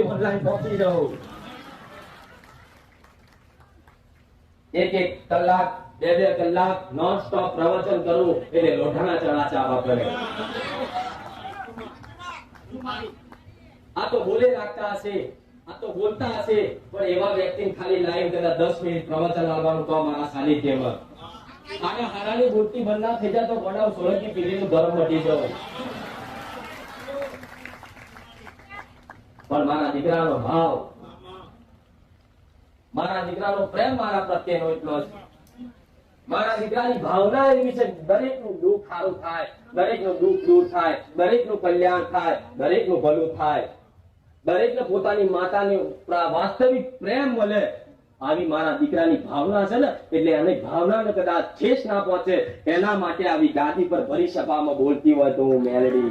Online પહોંચી રહું. એક કલાક, બે કલાક નોન સ્ટોપ પ્રવચન કરું એટલે લોઢાના ચણા ચાવા પડે. આ તો બોલે રાખતા હશે, આ તો બોલતા હશે, પણ એવા વ્યક્તિને ખાલી લાઈન કદાચ 10 મિનિટ પ્રવચન આપવાનું તો મારા સાનિધ્યમાં આના હારાની મૂર્તિ બંધ ના થઈ જાય તો બનાવ સોલંકી પેઢીનું ધર્મ મટી જાય. પણ મારા દીકરાનો ભાવ, મારા દીકરાનો પ્રેમ મારા પ્રત્યેનો એટલો જ. મારા દીકરાની ભાવના એવી છે દરેકનું દુઃખ સારું થાય, દરેકનું દુઃખ દૂર થાય, દરેકનું કલ્યાણ થાય, દરેકનું ભલું થાય, દરેકને પોતાની માતાની વાસ્તવિક પ્રેમ મળે. આવી મારા દીકરાની ભાવના છે ને, એટલે એને ભાવનાને કદાચ ઠેસ ના પહોંચે એના માટે આવી ગાદી પર ભરી સભામાં બોલતી હોય તો હું મેલડી